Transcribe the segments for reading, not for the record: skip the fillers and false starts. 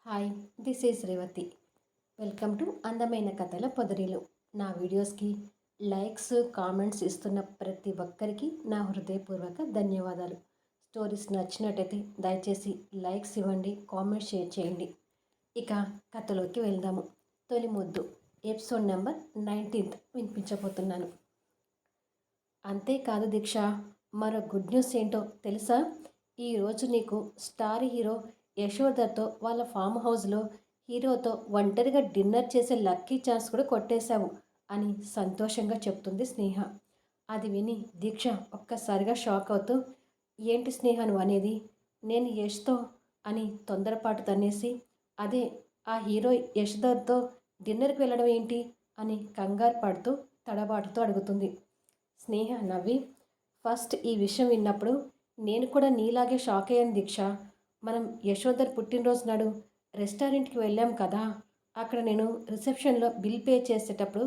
Hi, this is Revathi. Welcome to అందమైన కథల పొదరిలు. నా వీడియోస్కి లైక్స్, కామెంట్స్ ఇస్తున్న ప్రతి ఒక్కరికి నా హృదయపూర్వక ధన్యవాదాలు. స్టోరీస్ నచ్చినట్టయితే దయచేసి లైక్స్ ఇవ్వండి, కామెంట్స్ షేర్ చేయండి. ఇక కథలోకి వెళ్దాము. తొలి ముద్దు ఎపిసోడ్ నెంబర్ 19 వినిపించబోతున్నాను. అంతేకాదు దీక్ష, మరో గుడ్ న్యూస్ ఏంటో తెలుసా? ఈరోజు నీకు స్టార్ హీరో యశోదతో వాళ్ళ ఫామ్ హౌస్లో హీరోతో ఒంటరిగా డిన్నర్ చేసే లక్కీ ఛాన్స్ కూడా కొట్టేశావు అని సంతోషంగా చెప్తుంది స్నేహ. అది విని దీక్ష ఒక్కసారిగా షాక్ అవుతూ, ఏంటి స్నేహ నువ్వు అనేది? నేను యష్తో అని తొందరపాటు తన్నేసి, అదే ఆ హీరో యశోదతో డిన్నర్కి వెళ్ళడం ఏంటి అని కంగారు పడుతూ తడబాటుతో అడుగుతుంది. స్నేహ నవ్వి, ఫస్ట్ ఈ విషయం విన్నప్పుడు నేను కూడా నీలాగే షాక్ అయ్యాను దీక్ష. మనం యశోదర్ పుట్టినరోజు నాడు రెస్టారెంట్కి వెళ్ళాం కదా, అక్కడ నేను రిసెప్షన్లో బిల్ పే చేసేటప్పుడు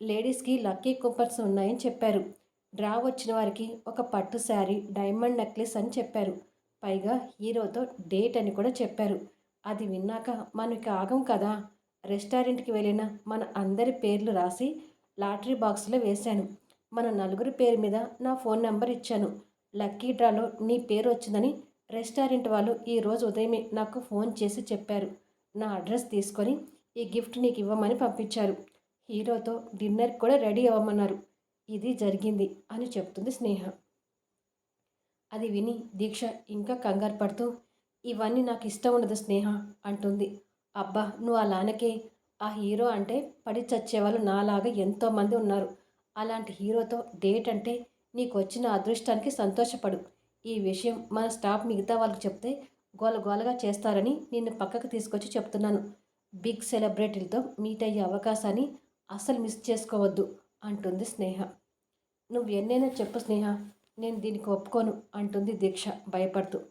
లేడీస్కి లక్కీ కూపన్స్ ఉన్నాయని చెప్పారు. డ్రా వచ్చిన వారికి ఒక పట్టు శారీ, డైమండ్ నెక్లెస్ అని చెప్పారు. పైగా హీరోతో డేట్ అని కూడా చెప్పారు. అది విన్నాక మనకి ఆగం కదా. రెస్టారెంట్కి వెళ్ళిన మన అందరి పేర్లు రాసి లాటరీ బాక్స్లో వేశాను. మన నలుగురి పేరు మీద నా ఫోన్ నెంబర్ ఇచ్చాను. లక్కీ డ్రాలో నీ పేరు వచ్చిందని రెస్టారెంట్ వాళ్ళు ఈరోజు ఉదయమే నాకు ఫోన్ చేసి చెప్పారు. నా అడ్రస్ తీసుకొని ఈ గిఫ్ట్ నీకు ఇవ్వమని పంపించారు. హీరోతో డిన్నర్కి కూడా రెడీ అవ్వమన్నారు. ఇది జరిగింది అని చెప్తుంది స్నేహ. అది విని దీక్ష ఇంకా కంగారు పడుతూ, ఇవన్నీ నాకు ఇష్టం ఉండదు స్నేహ అంటుంది. అబ్బా నువ్వు అలానకే. ఆ హీరో అంటే పడి చచ్చేవాళ్ళు నాలాగా ఎంతోమంది ఉన్నారు. అలాంటి హీరోతో డేట్ అంటే నీకు వచ్చిన అదృష్టానికి సంతోషపడు. ఈ విషయం మన స్టాఫ్ మిగతా వాళ్ళకి చెప్తే గోలగోలగా చేస్తారని నిన్ను పక్కకు తీసుకొచ్చి చెప్తున్నాను. బిగ్ సెలబ్రిటీలతో మీట్ అయ్యే అవకాశాన్ని అస్సలు మిస్ చేసుకోవద్దు అంటుంది స్నేహ. నువ్వు ఎన్నైనా చెప్పు స్నేహ, నేను దీనికి ఒప్పుకోను అంటుంది దీక్ష భయపడుతూ.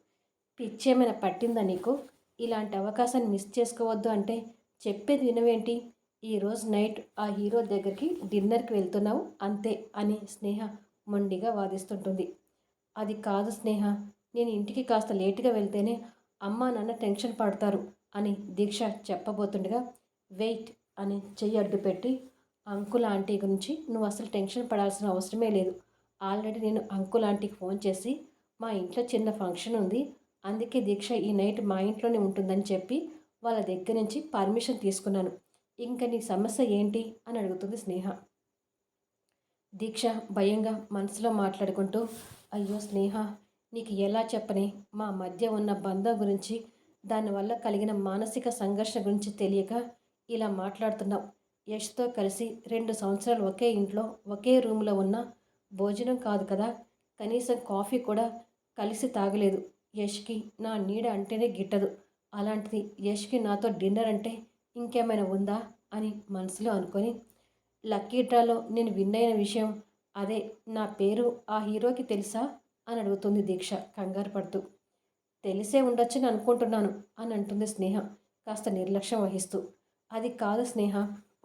పిచ్చేమైనా పట్టిందా నీకు? ఇలాంటి అవకాశాన్ని మిస్ చేసుకోవద్దు అంటే చెప్పేది వినవేంటి? ఈరోజు నైట్ ఆ హీరో దగ్గరికి డిన్నర్కి వెళ్తున్నావు అంతే అని స్నేహ మొండిగా వాదిస్తుంటుంది. అది కాదు స్నేహ, నేను ఇంటికి కాస్త లేటుగా వెళ్తేనే అమ్మా నాన్న టెన్షన్ పడతారు అని దీక్ష చెప్పబోతుండగా, వెయిట్ అని చెయ్యి అడ్డు పెట్టి, అంకుల్ ఆంటీ గురించి నువ్వు అసలు టెన్షన్ పడాల్సిన అవసరమే లేదు. ఆల్రెడీ నేను అంకుల్ ఆంటీకి ఫోన్ చేసి మా ఇంట్లో చిన్న ఫంక్షన్ ఉంది, అందుకే దీక్ష ఈ నైట్ మా ఇంట్లోనే ఉంటుందని చెప్పి వాళ్ళ దగ్గర నుంచి పర్మిషన్ తీసుకున్నాను. ఇంకా నీ సమస్య ఏంటి అని అడుగుతుంది స్నేహ. దీక్ష భయంగా మనసులో మాట్లాడుకుంటూ, అయ్యో స్నేహ, నీకు ఎలా చెప్పని? మా మధ్య ఉన్న బంధం గురించి, దానివల్ల కలిగిన మానసిక సంఘర్షణ గురించి తెలియక ఇలా మాట్లాడుతున్నావు. యష్తో కలిసి 2 సంవత్సరాలు ఒకే ఇంట్లో ఒకే రూమ్లో ఉన్న భోజనం కాదు కదా, కనీసం కాఫీ కూడా కలిసి తాగలేదు. యష్కి నా నీడ అంటేనే గిట్టదు. అలాంటిది యష్కి నాతో డిన్నర్ అంటే ఇంకేమైనా ఉందా అని మనసులో అనుకొని, లక్కీ డ్రాలో నేను విన్ అయిన విషయం, అదే నా పేరు ఆ హీరోకి తెలుసా అని అడుగుతుంది దీక్ష కంగారు పడుతూ. తెలిసే ఉండొచ్చని అనుకుంటున్నాను అని అంటుంది స్నేహ కాస్త నిర్లక్ష్యం వహిస్తూ. అది కాదు స్నేహ,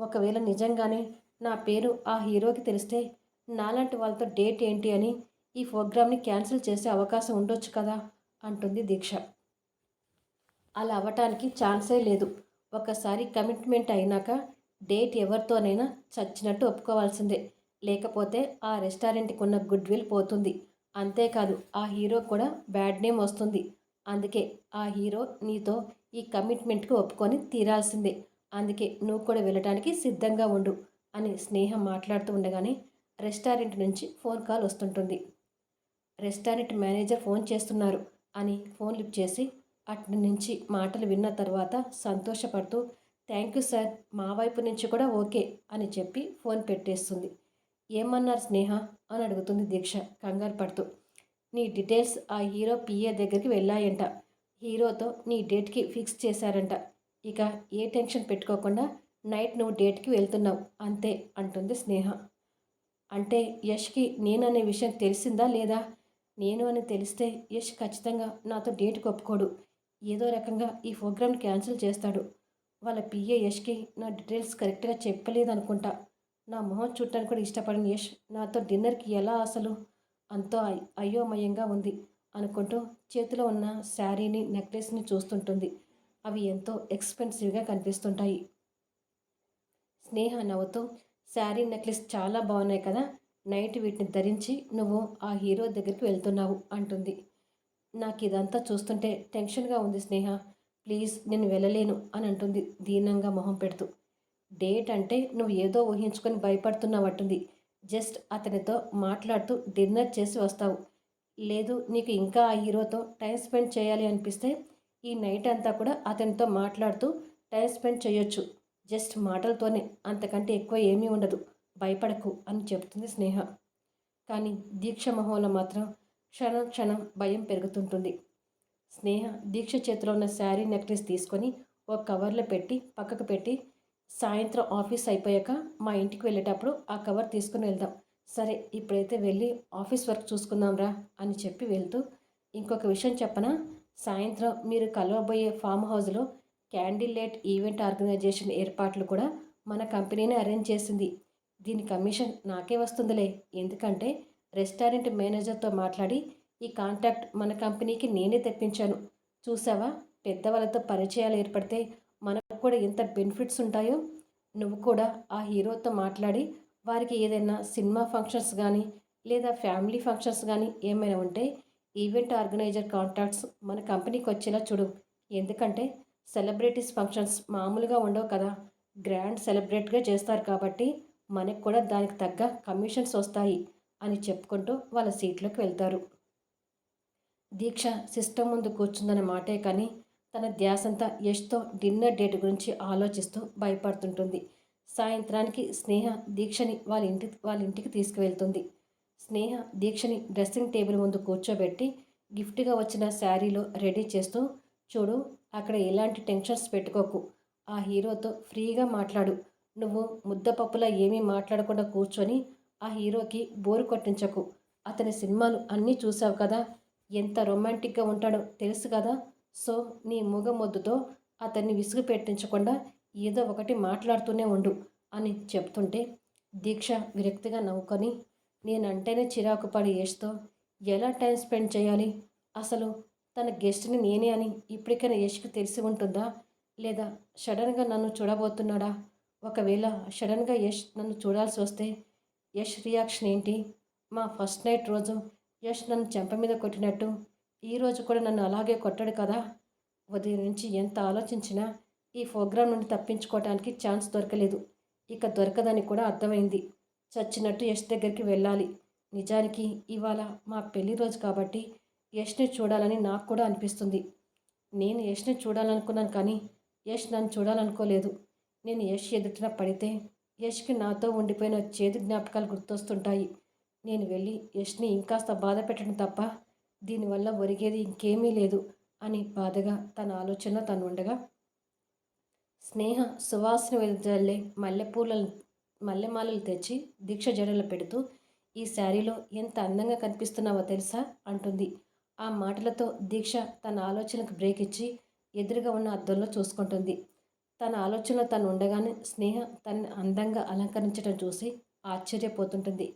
ఒకవేళ నిజంగానే నా పేరు ఆ హీరోకి తెలిస్తే నాలాంటి వాళ్ళతో డేట్ ఏంటి అని ఈ ప్రోగ్రామ్ని క్యాన్సిల్ చేసే అవకాశం ఉండొచ్చు కదా అంటుంది దీక్ష. అలా అవ్వటానికి ఛాన్సే లేదు. ఒకసారి కమిట్మెంట్ అయినాక డేట్ ఎవరితోనైనా చచ్చినట్టు ఒప్పుకోవాల్సిందే. లేకపోతే ఆ రెస్టారెంట్కి ఉన్న గుడ్ విల్ పోతుంది. అంతేకాదు ఆ హీరో కూడా బ్యాడ్ నేమ్ వస్తుంది. అందుకే ఆ హీరో నీతో ఈ కమిట్మెంట్కి ఒప్పుకొని తీరాల్సిందే. అందుకే నువ్వు కూడా వెళ్ళటానికి సిద్ధంగా ఉండు అని స్నేహ మాట్లాడుతూ ఉండగానే రెస్టారెంట్ నుంచి ఫోన్ కాల్ వస్తుంటుంది. రెస్టారెంట్ మేనేజర్ ఫోన్ చేస్తున్నారు అని ఫోన్ లిఫ్ట్ చేసి అటు నుంచి మాటలు విన్న తర్వాత సంతోషపడుతూ, థ్యాంక్ యూ సార్, మా వైపు నుంచి కూడా ఓకే అని చెప్పి ఫోన్ పెట్టేస్తుంది. ఏమన్నారు స్నేహ అని అడుగుతుంది దీక్ష కంగారు పడుతూ. నీ డీటెయిల్స్ ఆ హీరో పిఏ దగ్గరికి వెళ్ళాయంట. హీరోతో నీ డేట్కి ఫిక్స్ చేశారంట. ఇక ఏ టెన్షన్ పెట్టుకోకుండా నైట్ నువ్వు డేట్కి వెళ్తున్నావు అంతే అంటుంది స్నేహ. అంటే యష్కి నేను అనే విషయం తెలిసిందా లేదా? నేను అని తెలిస్తే యష్ ఖచ్చితంగా నాతో డేట్కి ఒప్పుకోడు. ఏదో రకంగా ఈ ప్రోగ్రామ్ క్యాన్సిల్ చేస్తాడు. వాళ్ళ పిఏ యష్కి నా డీటెయిల్స్ కరెక్ట్గా చెప్పలేదనుకుంటా. నా మొహం చూడటానికి కూడా ఇష్టపడిన యష్ నాతో డిన్నర్కి ఎలా అసలు? అంతో అయోమయంగా ఉంది అనుకుంటూ చేతిలో ఉన్న శారీని నెక్లెస్ని చూస్తుంటుంది. అవి ఎంతో ఎక్స్‌పెన్సివ్‌గా కనిపిస్తుంటాయి. స్నేహ నవ్వుతూ, శారీ నెక్లెస్ చాలా బాగున్నాయి కదా! నైట్ వీటిని ధరించి నువ్వు ఆ హీరో దగ్గరికి వెళ్తున్నావు అంటుంది. నాకిదంతా చూస్తుంటే టెన్షన్‌గా ఉంది స్నేహ. ప్లీజ్ నేను వెళ్ళలేను అని అంటుంది దీనంగా మొహం పెడుతూ. డేట్ అంటే నువ్వు ఏదో ఊహించుకొని భయపడుతున్నావట్టుంది. జస్ట్ అతనితో మాట్లాడుతూ డిన్నర్ చేసి వస్తావు. లేదు నీకు ఇంకా ఆ హీరోతో టైమ్ స్పెండ్ చేయాలి అనిపిస్తే ఈ నైట్ అంతా కూడా అతనితో మాట్లాడుతూ టైమ్ స్పెండ్ చేయొచ్చు. జస్ట్ మాటలతోనే, అంతకంటే ఎక్కువ ఏమీ ఉండదు. భయపడకు అని చెప్తుంది స్నేహ. కానీ దీక్ష మొహంలో మాత్రం క్షణం క్షణం భయం పెరుగుతుంటుంది. స్నేహ దీక్ష చేతిలో ఉన్న శారీ నెక్లెస్ తీసుకొని ఒక కవర్లో పెట్టి పక్కకు పెట్టి, సాయంత్రం ఆఫీస్ అయిపోయాక మా ఇంటికి వెళ్ళేటప్పుడు ఆ కవర్ తీసుకుని వెళ్దాం. సరే ఇప్పుడైతే వెళ్ళి ఆఫీస్ వర్క్ చూసుకుందాంరా అని చెప్పి వెళ్తూ, ఇంకొక విషయం చెప్పనా, సాయంత్రం మీరు కలవబోయే ఫామ్ హౌస్లో క్యాండిల్ లైట్ ఈవెంట్ ఆర్గనైజేషన్ ఏర్పాట్లు కూడా మన కంపెనీనే అరేంజ్ చేసింది. దీని కమిషన్ నాకే వస్తుందిలే. ఎందుకంటే రెస్టారెంట్ మేనేజర్తో మాట్లాడి ఈ కాంటాక్ట్ మన కంపెనీకి నేనే తెప్పించాను. చూసావా, పెద్దవాళ్ళతో పరిచయాలు ఏర్పడితే మనకు కూడా ఎంత బెనిఫిట్స్ ఉంటాయో. నువ్వు కూడా ఆ హీరోతో మాట్లాడి వారికి ఏదైనా సినిమా ఫంక్షన్స్ కానీ లేదా ఫ్యామిలీ ఫంక్షన్స్ కానీ ఏమైనా ఉంటే ఈవెంట్ ఆర్గనైజర్ కాంటాక్ట్స్ మన కంపెనీకి వచ్చేలా చూడు. ఎందుకంటే సెలబ్రిటీస్ ఫంక్షన్స్ మామూలుగా ఉండవు కదా, గ్రాండ్ సెలబ్రేట్గా చేస్తారు కాబట్టి మనకు కూడా దానికి తగ్గ కమిషన్స్ వస్తాయి అని చెప్పుకుంటూ వాళ్ళ సీట్లోకి వెళ్తారు. దీక్ష సిస్టమ్ ముందు కూర్చుందన్న మాటే కానీ తన ధ్యాసంతా యష్తో డిన్నర్ డేట్ గురించి ఆలోచిస్తూ భయపడుతుంటుంది. సాయంత్రానికి స్నేహ దీక్షని వాళ్ళ ఇంటికి తీసుకువెళ్తుంది. స్నేహ దీక్షని డ్రెస్సింగ్ టేబుల్ ముందు కూర్చోబెట్టి గిఫ్ట్గా వచ్చిన శారీలో రెడీ చేస్తూ, చూడు, అక్కడ ఎలాంటి టెన్షన్స్ పెట్టుకోకు. ఆ హీరోతో ఫ్రీగా మాట్లాడు. నువ్వు ముద్దపప్పులా ఏమీ మాట్లాడకుండా కూర్చొని ఆ హీరోకి బోరు కొట్టించకు. అతని సినిమాలు అన్నీ చూసావు కదా, ఎంత రొమాంటిక్గా ఉంటాడో తెలుసు కదా. సో నీ మూగమొద్దుతో అతన్ని విసుగు పెట్టించకుండా ఏదో ఒకటి మాట్లాడుతూనే ఉండు అని చెప్తుంటే, దీక్ష విరక్తిగా నవ్వుకొని, నేనంటేనే చిరాకు పడి యష్తో ఎలా టైం స్పెండ్ చేయాలి, అసలు తన గెస్ట్ని నేనే అని ఇప్పటికైనా యష్కి తెలిసి ఉంటుందా, లేదా సడన్గా నన్ను చూడబోతున్నాడా, ఒకవేళ సడన్గా యష్ నన్ను చూడాల్సి వస్తే యష్ రియాక్షన్ ఏంటి, మా ఫస్ట్ నైట్ రోజు యష్ నన్ను చెంప మీద కొట్టినట్టు ఈరోజు కూడా నన్ను అలాగే కొట్టాడు కదా. ఉదయం నుంచి ఎంత ఆలోచించినా ఈ ప్రోగ్రాం నుండి తప్పించుకోవడానికి ఛాన్స్ దొరకలేదు. ఇక దొరకదని కూడా అర్థమైంది. చచ్చినట్టు యష్ దగ్గరికి వెళ్ళాలి. నిజానికి ఇవాళ మా పెళ్లి రోజు కాబట్టి యష్ని చూడాలని నాకు కూడా అనిపిస్తుంది. నేను యష్ని చూడాలనుకున్నాను కానీ యష్ నన్ను చూడాలనుకోలేదు. నేను యష్ ఎదుటిన పడితే యష్కి నాతో ఉండిపోయిన చేదు జ్ఞాపకాలు గుర్తొస్తుంటాయి. నేను వెళ్ళి యష్ని ఇంకాస్త బాధ పెట్టడం తప్ప దీనివల్ల ఒరిగేది ఇంకేమీ లేదు అని బాధగా తన ఆలోచనలో తను ఉండగా, స్నేహ సువాసన వెదజల్లే మల్లెమాలలు తెచ్చి దీక్ష జడలో పెడుతూ, ఈ శారీలో ఎంత అందంగా కనిపిస్తున్నావో తెలుసా అంటుంది. ఆ మాటలతో దీక్ష తన ఆలోచనకు బ్రేక్ ఇచ్చి ఎదురుగా ఉన్న అద్దంలో చూసుకుంటుంది. తన ఆలోచనలో తను ఉండగానే స్నేహ తనని అందంగా అలంకరించడం చూసి ఆశ్చర్యపోతుంటుంది.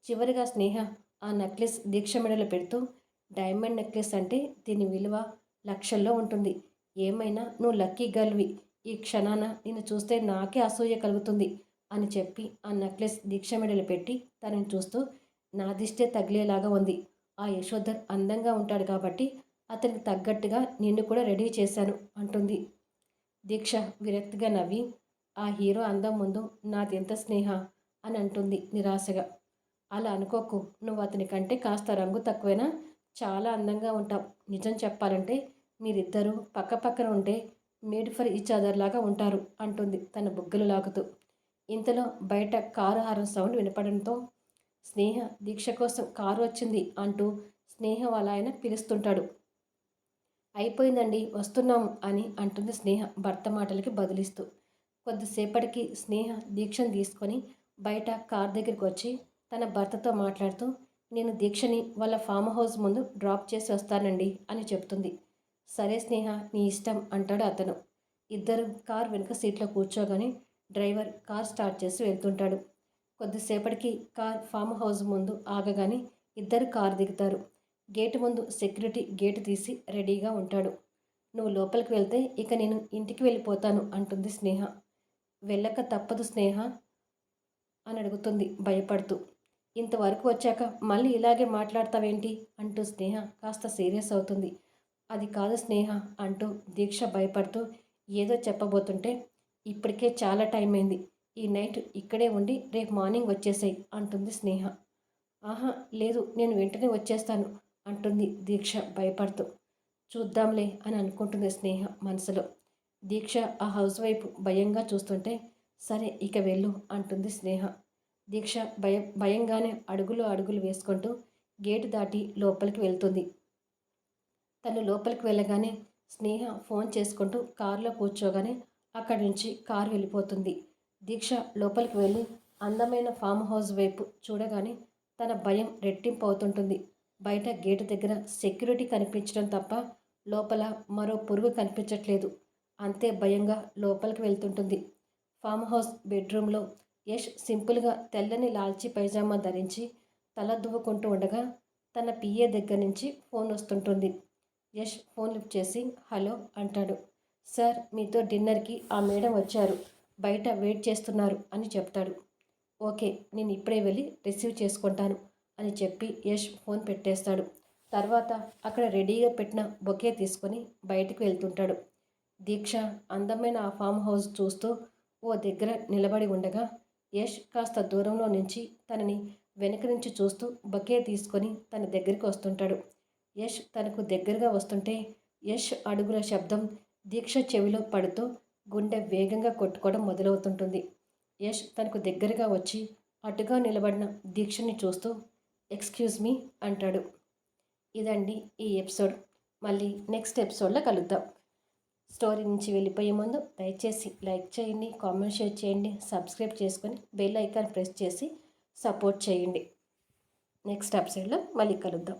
చివరిగా స్నేహ ఆ నెక్లెస్ దీక్ష మెడలో పెడుతూ, డైమండ్ నెక్లెస్ అంటే దీని విలువ లక్షల్లో ఉంటుంది. ఏమైనా నువ్వు లక్కీ గర్ల్వి. ఈ క్షణాన నిన్ను చూస్తే నాకే అసూయ కలుగుతుంది అని చెప్పి ఆ నెక్లెస్ దీక్ష మెడలు పెట్టి తనని చూస్తూ, నా దిష్టే తగిలేలాగా ఉంది. ఆ యశోధర్ అందంగా ఉంటాడు కాబట్టి అతనికి తగ్గట్టుగా నిన్ను కూడా రెడీ చేశాను అంటుంది. దీక్ష విరక్తిగా నవ్వి, ఆ హీరో అందం ముందు నాదెంత స్నేహ అని అంటుంది నిరాశగా. అలా అనుకోకు, నువ్వు అతని కంటే కాస్త రంగు తక్కువైనా చాలా అందంగా ఉంటావు. నిజం చెప్పాలంటే మీరిద్దరూ పక్కపక్కన ఉంటే మేడ్ ఫర్ ఈచ్ అదర్ లాగా ఉంటారు అంటుంది తన బుగ్గలు లాగుతూ. ఇంతలో బయట కారు హారన్ సౌండ్ వినపడంతో స్నేహ దీక్ష కోసం కారు వచ్చింది అంటూ స్నేహ వాళ్ళ ఆయన పిలుస్తుంటాడు. అయిపోయిందండి వస్తున్నాము అని అంటుంది స్నేహ భర్త మాటలకి బదులిస్తూ. కొద్దిసేపటికి స్నేహ దీక్షను తీసుకొని బయట కార్ దగ్గరికి వచ్చి తన భర్తతో మాట్లాడుతూ, నేను దీక్షని వాళ్ళ ఫామ్ హౌస్ ముందు డ్రాప్ చేసి వస్తానండి అని చెప్తుంది. సరే స్నేహ నీ ఇష్టం అంటాడు అతను. ఇద్దరు కార్ వెనుక సీట్లో కూర్చోగానే డ్రైవర్ కార్ స్టార్ట్ చేసి వెళ్తుంటాడు. కొద్దిసేపటికి కార్ ఫామ్ హౌస్ ముందు ఆగగానే ఇద్దరు కారు దిగుతారు. గేటు ముందు సెక్యూరిటీ గేటు తీసి రెడీగా ఉంటాడు. నువ్వు లోపలికి వెళ్తే ఇక నేను ఇంటికి వెళ్ళిపోతాను అంటుంది స్నేహ. వెళ్ళక తప్పదు స్నేహ అని అడుగుతుంది భయపడుతూ. ఇంతవరకు వచ్చాక మళ్ళీ ఇలాగే మాట్లాడతావేంటి అంటూ స్నేహ కాస్త సీరియస్ అవుతుంది. అది కాదు స్నేహ అంటూ దీక్ష భయపడుతూ ఏదో చెప్పబోతుంటే, ఇప్పటికే చాలా టైం అయింది, ఈ నైట్ ఇక్కడే ఉండి రేపు మార్నింగ్ వచ్చేసాయి అంటుంది స్నేహ. ఆహా లేదు, నేను వెంటనే వచ్చేస్తాను అంటుంది దీక్ష భయపడుతూ. చూద్దాంలే అని అనుకుంటుంది స్నేహ మనసులో. దీక్ష ఆ హౌస్ వైఫ్ భయంగా చూస్తుంటే, సరే ఇక వెళ్ళు అంటుంది స్నేహ. దీక్ష భయంగానే అడుగులు వేసుకుంటూ గేటు దాటి లోపలికి వెళ్తుంది. తను లోపలికి వెళ్ళగానే స్నేహ ఫోన్ చేసుకుంటూ కారులో కూర్చోగానే అక్కడి నుంచి కారు వెళ్ళిపోతుంది. దీక్ష లోపలికి వెళ్ళి అందమైన ఫామ్ హౌస్ వైపు చూడగానే తన భయం రెట్టింపు అవుతుంటుంది. బయట గేటు దగ్గర సెక్యూరిటీ కనిపించడం తప్ప లోపల మరో పురుగు కనిపించట్లేదు. అంతే భయంగా లోపలికి వెళ్తుంటుంది. ఫామ్ హౌస్ బెడ్రూమ్లో యష్ సింపుల్గా తెల్లని లాల్చీ పైజామా ధరించి తల దువ్వుకుంటూ ఉండగా తన పిఏ దగ్గర నుంచి ఫోన్ వస్తుంటుంది. యష్ ఫోన్ లిఫ్ట్ చేసి హలో అంటాడు. సార్, మీతో డిన్నర్కి ఆ మేడం వచ్చారు, బయట వెయిట్ చేస్తున్నారు అని చెప్తాడు. ఓకే, నేను ఇప్పుడే వెళ్ళి రిసీవ్ చేసుకుంటాను అని చెప్పి యష్ ఫోన్ పెట్టేస్తాడు. తర్వాత అక్కడ రెడీగా పెట్టిన బొకే తీసుకొని బయటికి వెళ్తుంటాడు. దీక్ష అందమైన ఆ ఫామ్ హౌస్ చూస్తూ ఓ దగ్గర నిలబడి ఉండగా యష్ కాస్త దూరంలో నుంచి తనని వెనక నుంచి చూస్తూ బొకే తీసుకొని తన దగ్గరికి వస్తుంటాడు. యష్ తనకు దగ్గరగా వస్తుంటే యష్ అడుగుల శబ్దం దీక్ష చెవిలో పడుతూ గుండె వేగంగా కొట్టుకోవడం మొదలవుతుంటుంది. యష్ తనకు దగ్గరగా వచ్చి అటుగా నిలబడిన దీక్షని చూస్తూ ఎక్స్క్యూజ్ మీ అంటాడు. ఇదండి ఈ ఎపిసోడ్. మళ్ళీ నెక్స్ట్ ఎపిసోడ్లో కలుద్దాం. స్టోరీ నుంచి వెళ్ళిపోయే ముందు దయచేసి లైక్ చేయండి, కామెంట్ షేర్ చేయండి, సబ్స్క్రైబ్ చేసుకొని బెల్ ఐకాన్ ప్రెస్ చేసి సపోర్ట్ చేయండి. నెక్స్ట్ ఎపిసోడ్లో మళ్ళీ కలుద్దాం.